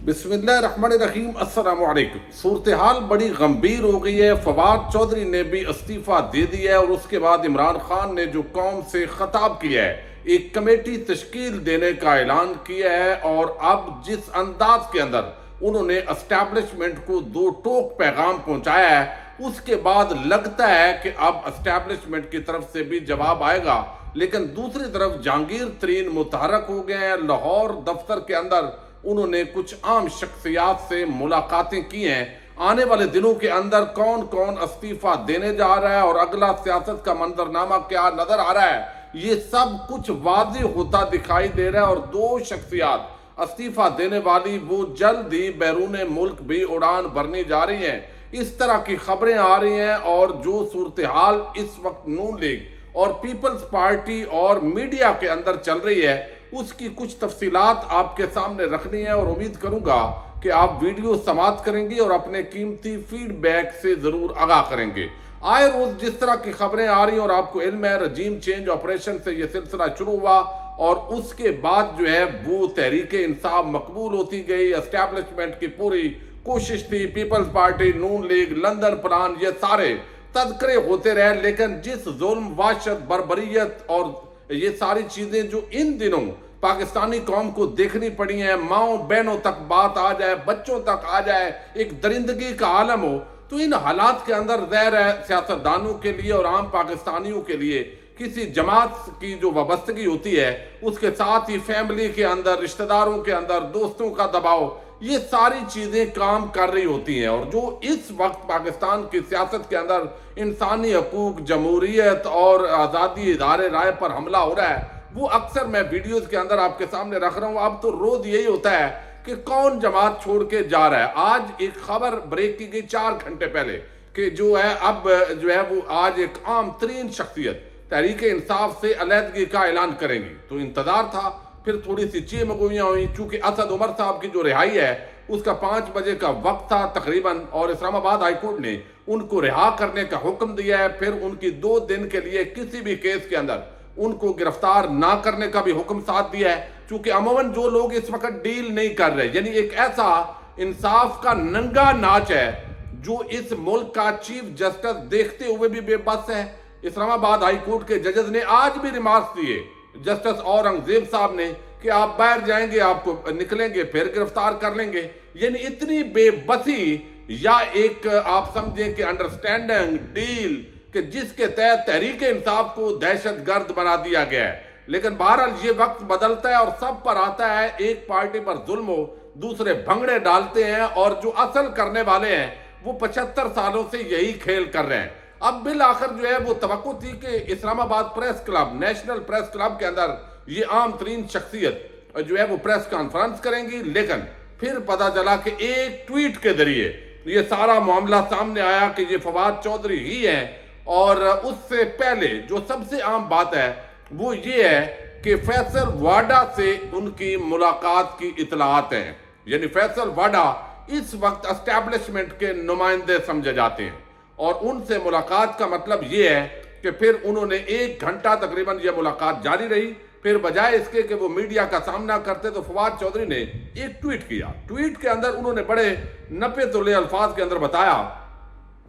बिस्मिल्लाहिर्रहमानिर्रहीम, अस्सलाम वालेकुम। सूरत-ए-हाल बड़ी गंभीर हो गई है। फवाद चौधरी ने भी इस्तीफा दे दिया है और उसके बाद इमरान खान ने जो कौम से खिताब किया है, एक कमेटी तश्कील देने का ऐलान किया है। और अब जिस अंदाज के अंदर उन्होंने एस्टैब्लिशमेंट को दो टोक पैगाम पहुंचाया है, उसके बाद लगता है कि अब एस्टैब्लिशमेंट की तरफ से भी जवाब आएगा। लेकिन दूसरी तरफ जहांगीर तरीन मुतहरक हो गए हैं। लाहौर दफ्तर के अंदर उन्होंने कुछ आम शख्सियात से मुलाकातें की हैं। आने वाले दिनों के अंदर कौन कौन इस्तीफा देने जा रहा है और अगला सियासत का मंजरनामा क्या नजर आ रहा है, ये सब कुछ वाज़ेह होता दिखाई दे रहा है। और दो शख्सियात इस्तीफा देने वाली वो जल्द ही बैरून मुल्क भी उड़ान भरने जा रही हैं। इस तरह की खबरें आ रही हैं। और जो सूरत हाल इस वक्त नून लीग और पीपल्स पार्टी और मीडिया के अंदर चल रही है, उसकी कुछ तफसीलात आपके सामने रखनी है। और उम्मीद करूंगा कि आप वीडियो समाप्त करेंगे और अपने कीमती फीडबैक से जरूर आगाह करेंगे। आए रोज जिस तरह की खबरें आ रही हैं और आपको इल्म है, रजीम चेंज ऑपरेशन से यह सिलसिला शुरू हुआ और उसके बाद जो है वो तहरीक इंसाफ मकबूल होती गई। एस्टैब्लिशमेंट की पूरी कोशिश थी, पीपल्स पार्टी, नून लीग, लंदन प्लान, ये सारे तज़किरे होते रहे। लेकिन जिस जुल्म, वहशत, बर्बरियत और ये सारी चीजें जो इन दिनों पाकिस्तानी कौम को देखनी पड़ी हैं, माओ बहनों तक बात आ जाए, बच्चों तक आ जाए, एक दरिंदगी का आलम हो, तो इन हालात के अंदर ज़ाहिर है सियासतदानों के लिए और आम पाकिस्तानियों के लिए किसी जमात की जो वाबस्तगी होती है, उसके साथ ही फैमिली के अंदर, रिश्तेदारों के अंदर, दोस्तों का दबाव, ये सारी चीजें काम कर रही होती हैं। और जो इस वक्त पाकिस्तान की सियासत के अंदर इंसानी हकूक, जमहूरियत और आज़ादी इदारे राय पर हमला हो रहा है, वो अक्सर मैं वीडियोस के अंदर आपके सामने रख रहा हूं। अब तो रोज यही होता है कि कौन जमात छोड़ के जा रहा है। आज एक खबर ब्रेक की गई 4 घंटे पहले कि जो है अब जो है वो आज एक आम तरीन शख्सियत तहरीक इंसाफ से अलहदगी का ऐलान करेंगी। तो इंतजार था, फिर थोड़ी सी चीमगोइयां हुई, चूंकि असद उमर साहब की जो रिहाई है उसका 5 बजे का वक्त था तकरीबन, और इस्लामाबाद हाईकोर्ट ने उनको रिहा करने का हुक्म दिया है। फिर उनकी 2 दिन के लिए किसी भी केस के अंदर उनको गिरफ्तार ना करने का भी हुक्म साथ दिया है। चूंकि अमूमन जो लोग इस वक्त डील नहीं कर रहे, यानी एक ऐसा इंसाफ का नंगा नाच है जो इस मुल्क का चीफ जस्टिस देखते हुए भी बेबस है। इस्लामाबाद हाईकोर्ट के जजेस ने आज भी रिमार्क्स दिए जस्टिस औरंगजेब साहब ने कि आप बाहर जाएंगे, आपको निकलेंगे, फिर गिरफ्तार कर लेंगे। यानी इतनी बेबसी या एक आप समझें कि अंडरस्टैंडिंग डील कि जिसके तहत तहरीक इंसाफ को दहशतगर्द बना दिया गया है। लेकिन बहरहाल ये वक्त बदलता है और सब पर आता है, एक पार्टी पर जुल्म हो, दूसरे भंगड़े डालते हैं और जो असल करने वाले हैं वो 75 सालों से यही खेल कर रहे हैं। अब बिल आखिर जो है वो तवक्को थी कि Islamabad press club, national press club के अंदर ये आम तरीन शख्सियत जो है वो प्रेस कॉन्फ्रेंस करेंगी। लेकिन फिर पता चला कि एक ट्वीट के जरिए ये सारा मामला सामने आया कि ये फवाद चौधरी ही है। और उससे पहले जो सबसे आम बात है वो ये है कि फैसल वाडा से उनकी मुलाकात की इतलात हैं। यानी फैसल वाडा इस वक्त एस्टैब्लिशमेंट के नुमाइंदे समझे जाते हैं और उनसे मुलाकात का मतलब ये है कि फिर उन्होंने 1 घंटा तकरीबन ये मुलाकात जारी रही। फिर बजाय इसके कि वो मीडिया का सामना करते तो फवाद चौधरी ने एक ट्वीट किया। ट्वीट के अंदर उन्होंने बड़े नपे तुले अल्फाज के अंदर बताया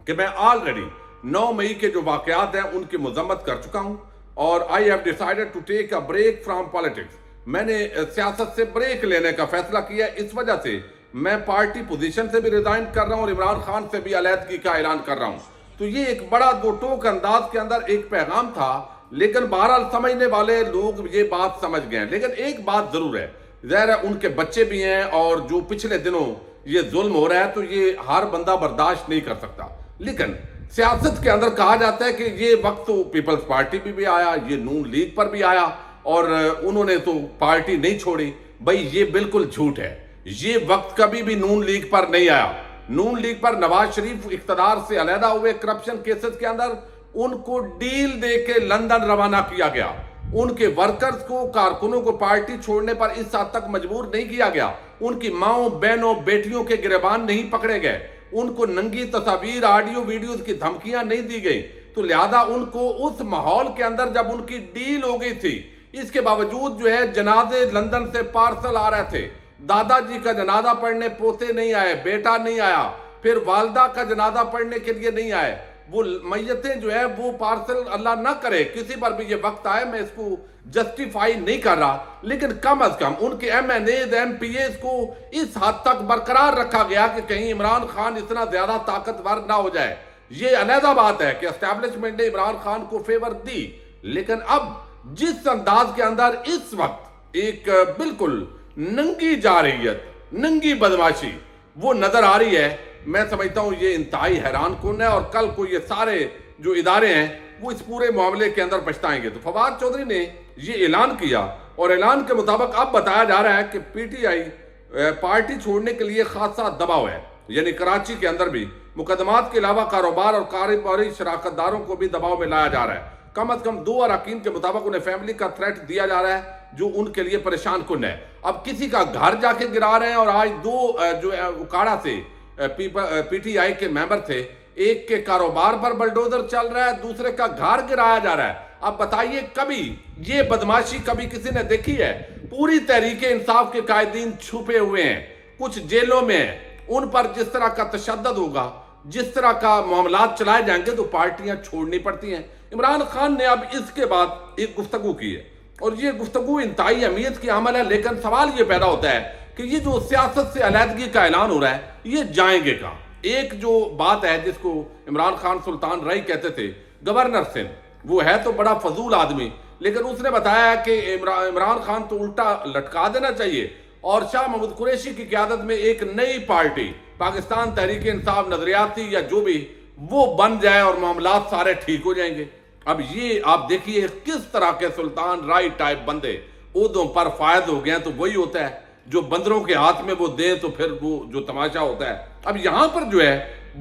कि मैं ऑलरेडी 9 मई के जो वाकयात हैं उनकी मजम्मत कर चुका हूं और I have decided to take a break from politics. मैंने सियासत से ब्रेक लेने का फैसला किया। इस वजह से मैं पार्टी पोजीशन से भी रिजाइन कर रहा हूं और इमरान खान से भी अलहदगी का ऐलान कर रहा हूं। तो ये एक बड़ा दो टोक अंदाज के अंदर एक पैगाम था। लेकिन बहरहाल समझने वाले लोग ये बात समझ गए। लेकिन एक बात जरूर है, ज़ाहिर है उनके बच्चे भी हैं और जो पिछले दिनों ये जुल्म हो रहा है तो ये हर बंदा बर्दाश्त नहीं कर सकता। लेकिन सियासत के अंदर कहा जाता है कि ये वक्त तो पीपल्स पार्टी पे भी आया, ये नून लीग पर भी आया और उन्होंने तो पार्टी नहीं छोड़ी। भाई ये बिल्कुल झूठ है। ये वक्त कभी भी नून लीग पर नहीं आया। नून लीग पर नवाज शरीफ इख्तदार से अलहदा हुए करप्शन केसेस के अंदर उनको डील दे के लंदन रवाना किया गया। उनके वर्कर्स को, कारकुनों को पार्टी छोड़ने पर इस हद तक मजबूर नहीं किया गया। उनकी माओ बहनों बेटियों के गिरबान नहीं पकड़े गए। उनको नंगी तस्वीर, ऑडियो वीडियोस की धमकियां नहीं दी गई। तो लिहाजा उनको उस माहौल के अंदर जब उनकी डील हो गई थी, इसके बावजूद जो है जनाजे लंदन से पार्सल आ रहे थे, दादा जी का जनाजा पढ़ने पोते नहीं आए, बेटा नहीं आया, फिर वालदा का जनाजा पढ़ने के लिए नहीं आए। वो मैयतें जो है वो पार्सल अल्लाह ना करे किसी पर भी ये वक्त आए, मैं इसको जस्टिफाई नहीं कर रहा, लेकिन कम अज कम उनके MNAs MPAs को इस हद तक बरकरार रखा गया कि कहीं इमरान खान इतना ज्यादा ताकतवर ना हो जाए। ये अलहदा बात है कि एस्टैब्लिशमेंट ने इमरान खान को फेवर दी, लेकिन अब जिस अंदाज के अंदर इस वक्त एक बिल्कुल नंगी जारहियत, नंगी बदमाशी वो नजर आ रही है, मैं समझता हूं ये इंतहाई हैरान कुन है। और कल को ये सारे जो इदारे हैं वो इस पूरे मामले के अंदर पछताएंगे। तो फवाद चौधरी ने ये ऐलान किया और ऐलान के मुताबिक अब बताया जा रहा है कि PTI पार्टी छोड़ने के लिए खासा दबाव है, यानी कराची के अंदर भी मुकदमात के अलावा कारोबार और कारोबारी शराकतदारों को भी दबाव में लाया जा रहा है। कम अज कम 2 अरकान के मुताबिक उन्हें फैमिली का थ्रेट दिया जा रहा है जो उनके लिए परेशान कुन है। अब किसी का घर जाके गिरा रहे हैं और आज 2 जो उकाड़ा से PTI के मेंबर थे, एक के कारोबार पर बलडोजर चल रहा है, दूसरे का घर गिराया जा रहा है। अब बताइए कभी ये बदमाशी कभी किसी ने देखी है? पूरी तहरीक इंसाफ के कायदीन छुपे हुए हैं, कुछ जेलों में हैं, उन पर जिस तरह का तशद्दुद होगा, जिस तरह का मामलात चलाए जाएंगे तो पार्टियां छोड़नी पड़ती हैं। इमरान खान ने अब इसके बाद एक गुफ्तगू की है और ये गुफ्तगू इंतहाई अहमियत की अमल है, लेकिन सवाल ये पैदा होता है कि ये जो सियासत से अलहदगी का ऐलान हो रहा है ये जाएंगे कहाँ? एक जो बात है जिसको इमरान खान सुल्तान रई कहते थे, गवर्नर सिंध, वो है तो बड़ा फजूल आदमी, लेकिन उसने बताया कि इमरान खान तो उल्टा लटका देना चाहिए और शाह महमूद कुरैशी की क़यादत में एक नई पार्टी पाकिस्तान तहरीक इंसाफ नजरियाती या जो भी वो बन जाए और मामलात सारे ठीक हो जाएंगे। अब ये आप देखिए किस तरह के सुल्तान राय टाइप बंदे ओहदों पर फायद हो गए, तो वही होता है जो बंदरों के हाथ में वो दे तो फिर वो जो तमाशा होता है। अब यहां पर जो है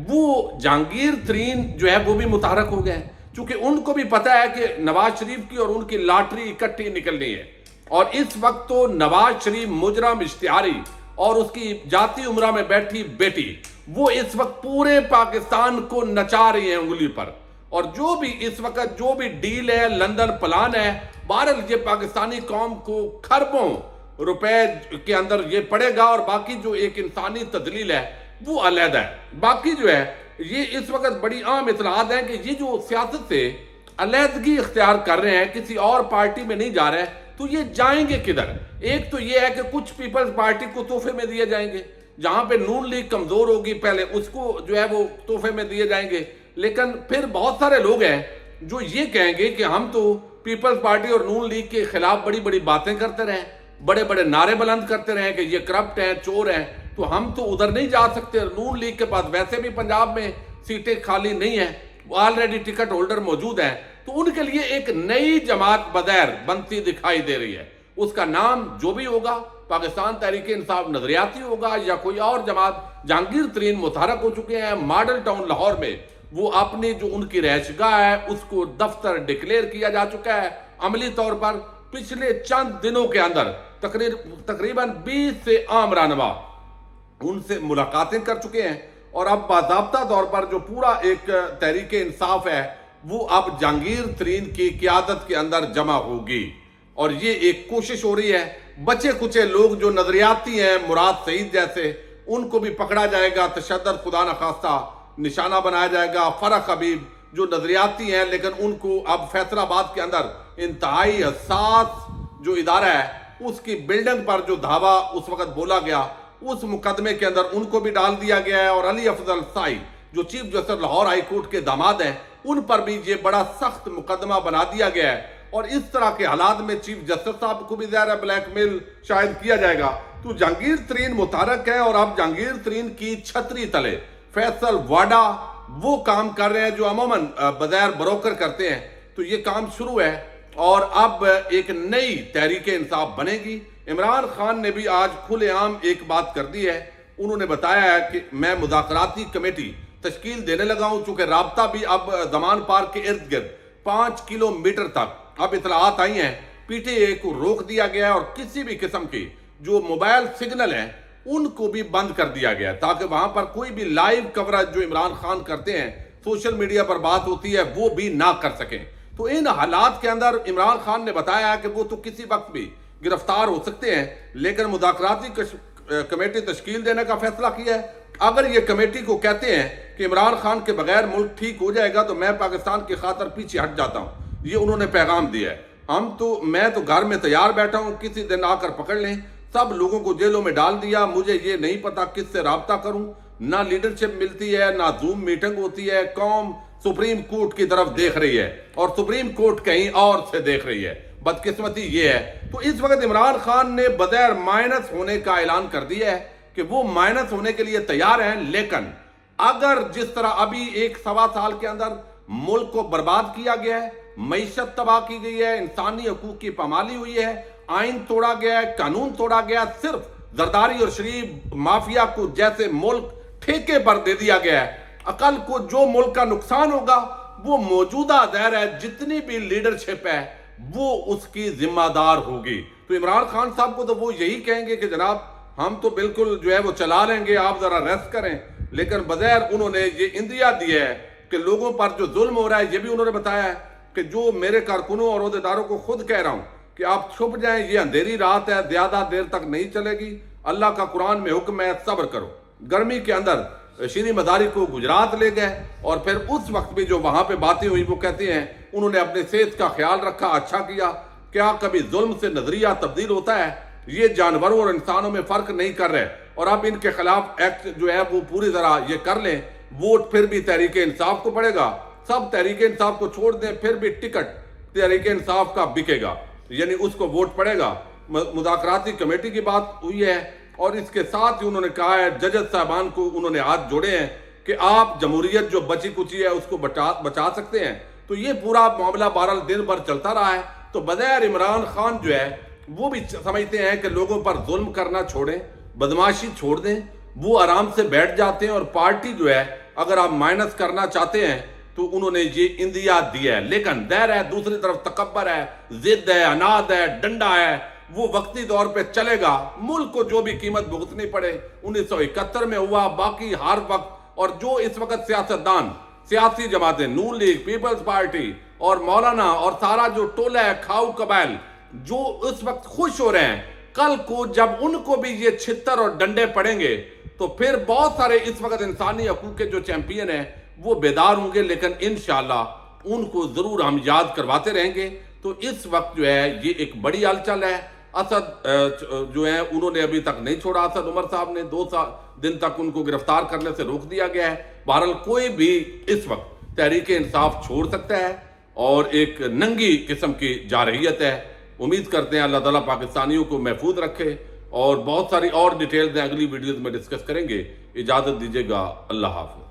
वो जहांगीर तरीन जो है वो भी मुतारक हो गए, क्योंकि उनको भी पता है कि नवाज शरीफ की और उनकी लॉटरी इकट्ठी निकलनी है। और इस वक्त तो नवाज शरीफ मुजरम इश्तिहारी और उसकी जाती उम्रा में बैठी बेटी वो इस वक्त पूरे पाकिस्तान को नचा रही है उंगली पर। और जो भी इस वक्त जो भी डील है, लंदन प्लान है, बहरहाल ये पाकिस्तानी कौम को खरबों रुपए के अंदर ये पड़ेगा। और बाकी जो एक इंसानी तदलील है वो अलग है। बाकी जो है ये इस वक्त बड़ी आम इतलात है कि ये जो सियासत से अलहदगी इख्तियार कर रहे हैं, किसी और पार्टी में नहीं जा रहे हैं, तो ये जाएंगे किधर? एक तो ये है कि कुछ पीपल्स पार्टी को तोहफे में दिए जाएंगे, जहां पे नून लीग कमजोर होगी पहले उसको जो है वो तोहफे में दिए जाएंगे। लेकिन फिर बहुत सारे लोग हैं जो ये कहेंगे कि हम तो पीपल्स पार्टी और नून लीग के खिलाफ बड़ी बड़ी बातें करते रहे, बड़े बड़े नारे बुलंद करते रहे कि ये करप्ट हैं, चोर हैं, तो हम तो उधर नहीं जा सकते। नून लीग के पास वैसे भी पंजाब में सीटें खाली नहीं है, ऑलरेडी टिकट होल्डर मौजूद हैं, तो उनके लिए एक नई जमात बदैर बनती दिखाई दे रही है। उसका नाम जो भी होगा, पाकिस्तान तहरीक इंसाफ नजरियाती होगा या कोई और जमात। जहांगीर तरीन मुतारक हो चुके हैं मॉडल टाउन लाहौर में, वो अपनी जो उनकी रहशगाह है उसको दफ्तर डिक्लेयर किया जा चुका है अमली तौर पर। पिछले चंद दिनों के अंदर तकरीबन 20 से आम रहनुमा उनसे मुलाकातें कर चुके हैं और अब बाज़ाब्ता तौर पर जो पूरा एक तहरीक इंसाफ है वो अब जहांगीर तरीन की क़यादत के अंदर जमा होगी। और ये एक कोशिश हो रही है, बचे कुचे लोग जो नजरियाती हैं, मुराद सईद जैसे, उनको भी पकड़ा जाएगा, तशद्दुद खुदा न खास्ता निशाना बनाया जाएगा। फरक हबीब जो नजरियाती हैं लेकिन उनको अब फैसलाबाद के अंदर इंतहाई हसास जो इदारा है उसकी बिल्डिंग पर जो धावा उस वक्त बोला गया, उस मुकदमे के अंदर उनको भी डाल दिया गया है। और अली अफजल साई जो chief justice Lahore high court के दामाद हैं उन पर भी ये बड़ा सख्त मुकदमा बना दिया गया है। और इस तरह के हालात में चीफ जस्टिस साहब को भी ज़्यादा ब्लैकमेल शायद किया जाएगा। तो जहांगीर तरीन मुतारक है और अब जहांगीर तरीन की छतरी तले फैसल वाडा वो काम कर रहे हैं जो अमूमन बगैर ब्रोकर करते हैं। तो ये काम शुरू है और अब एक नई तहरीक इंसाफ बनेगी। इमरान खान ने भी आज खुलेआम एक बात कर दी है, उन्होंने बताया है कि मैं मुज़ाकराती कमेटी तश्कील देने लगा हूं, चूंकि राब्ता भी अब जमान पार्क के इर्द गिर्द 5 किलोमीटर तक अब इतलात आई हैं, PTI को रोक दिया गया है और किसी भी किस्म की जो मोबाइल सिग्नल है उनको भी बंद कर दिया गया ताकि वहां पर कोई भी लाइव कवरेज जो इमरान खान करते हैं, सोशल मीडिया पर बात होती है, वो भी ना कर सकें। तो इन हालात के अंदर इमरान खान ने बताया कि वो तो किसी वक्त भी गिरफ्तार हो सकते हैं, लेकिन मुज़ाकराती کمیٹی تشکیل دینے کا فیصلہ کیا ہے۔ اگر یہ کمیٹی کو کہتے ہیں کہ عمران خان کے بغیر ملک ٹھیک ہو جائے گا تو میں پاکستان کی خاطر پیچھے ہٹ جاتا ہوں، یہ انہوں نے پیغام دیا ہے۔ میں تو گھر میں تیار بیٹھا ہوں، کسی دن آ کر پکڑ لیں۔ سب لوگوں کو جیلوں میں ڈال دیا، مجھے یہ نہیں پتا کس سے رابطہ کروں، نہ لیڈرشپ ملتی ہے، نہ زوم میٹنگ ہوتی ہے۔ قوم سپریم کورٹ کی طرف دیکھ رہی ہے اور سپریم کورٹ کہیں اور سے دیکھ رہی ہے۔ بدقسمتی یہ ہے۔ تو اس وقت عمران خان نے بغیر مائنس ہونے کا اعلان کر دیا ہے کہ وہ مائنس ہونے کے لیے تیار ہیں، لیکن اگر جس طرح ابھی 1.25 سال کے اندر ملک کو برباد کیا گیا ہے، معیشت تباہ کی گئی ہے، انسانی حقوق کی پامالی ہوئی ہے، آئین توڑا گیا ہے، قانون توڑا گیا ہے، صرف زرداری اور شریف مافیا کو جیسے ملک ٹھیکے پر دے دیا گیا ہے، عقل کو جو ملک کا نقصان ہوگا وہ موجودہ ظاہر ہے جتنی بھی لیڈرشپ ہے وہ اس کی ذمہ دار ہوگی۔ تو عمران خان صاحب کو تو وہ یہی کہیں گے کہ جناب ہم تو بالکل جو ہے وہ چلا لیں گے، آپ ذرا ریسٹ کریں، لیکن بغیر انہوں نے یہ اندیا دیا ہے کہ لوگوں پر جو ظلم ہو رہا ہے، یہ بھی انہوں نے بتایا ہے کہ جو میرے کارکنوں اور عہدیداروں کو خود کہہ رہا ہوں کہ آپ چھپ جائیں، یہ اندھیری رات ہے، زیادہ دیر تک نہیں چلے گی، اللہ کا قرآن میں حکم ہے صبر کرو۔ گرمی کے اندر شیریں مزاری کو گجرات لے گئے اور پھر اس وقت بھی جو وہاں پہ باتیں ہوئی وہ کہتے ہیں انہوں نے اپنے صحت کا خیال رکھا، اچھا کیا۔ کیا کبھی ظلم سے نظریہ تبدیل ہوتا ہے؟ یہ جانوروں اور انسانوں میں فرق نہیں کر رہے، اور اب ان کے خلاف ایکٹ جو ہے وہ پوری طرح یہ کر لیں، ووٹ پھر بھی تحریک انصاف کو پڑے گا۔ سب تحریک انصاف کو چھوڑ دیں، پھر بھی ٹکٹ تحریک انصاف کا بکے گا، یعنی اس کو ووٹ پڑے گا۔ مذاکراتی کمیٹی کی بات ہوئی ہے اور اس کے ساتھ ہی انہوں نے کہا ہے، ججز صاحبان کو انہوں نے ہاتھ جوڑے ہیں کہ آپ جمہوریت جو بچی کچی ہے اس کو بچا سکتے ہیں۔ تو یہ پورا معاملہ بہرحال دن بھر چلتا رہا ہے۔ تو بغیر عمران خان جو ہے وہ بھی سمجھتے ہیں کہ لوگوں پر ظلم کرنا چھوڑیں، بدماشی چھوڑ دیں، وہ آرام سے بیٹھ جاتے ہیں، اور پارٹی جو ہے اگر آپ مائنس کرنا چاہتے ہیں تو انہوں نے یہ اندیا دیا ہے۔ لیکن دیر ہے، دوسری طرف تکبر ہے، ضد ہے، عناد ہے، ڈنڈا ہے، وہ وقتی طور پہ چلے گا۔ ملک کو جو بھی قیمت بھگتنی پڑے 1971 میں ہوا، باقی ہر وقت، اور جو اس وقت سیاستدان، سیاسی جماعتیں، نون لیگ، پیپلز پارٹی اور مولانا اور سارا جو ٹولہ ہے کھاؤ قبائل جو اس وقت خوش ہو رہے ہیں، کل کو جب ان کو بھی یہ چھتر اور ڈنڈے پڑیں گے تو پھر بہت سارے اس وقت انسانی حقوق کے جو چیمپئن ہیں وہ بیدار ہوں گے، لیکن انشاءاللہ ان کو ضرور ہم یاد کرواتے رہیں گے۔ تو اس وقت جو ہے یہ ایک بڑی ہلچل ہے۔ اسد جو ہیں انہوں نے ابھی تک نہیں چھوڑا، اسد عمر صاحب نے 2 دن تک ان کو گرفتار کرنے سے روک دیا گیا ہے۔ بہرحال کوئی بھی اس وقت تحریک انصاف چھوڑ سکتا ہے اور ایک ننگی قسم کی جارحیت ہے۔ امید کرتے ہیں اللہ تعالیٰ پاکستانیوں کو محفوظ رکھے، اور بہت ساری اور ڈیٹیلز ہیں اگلی ویڈیوز میں ڈسکس کریں گے۔ اجازت دیجیے گا، اللہ حافظ۔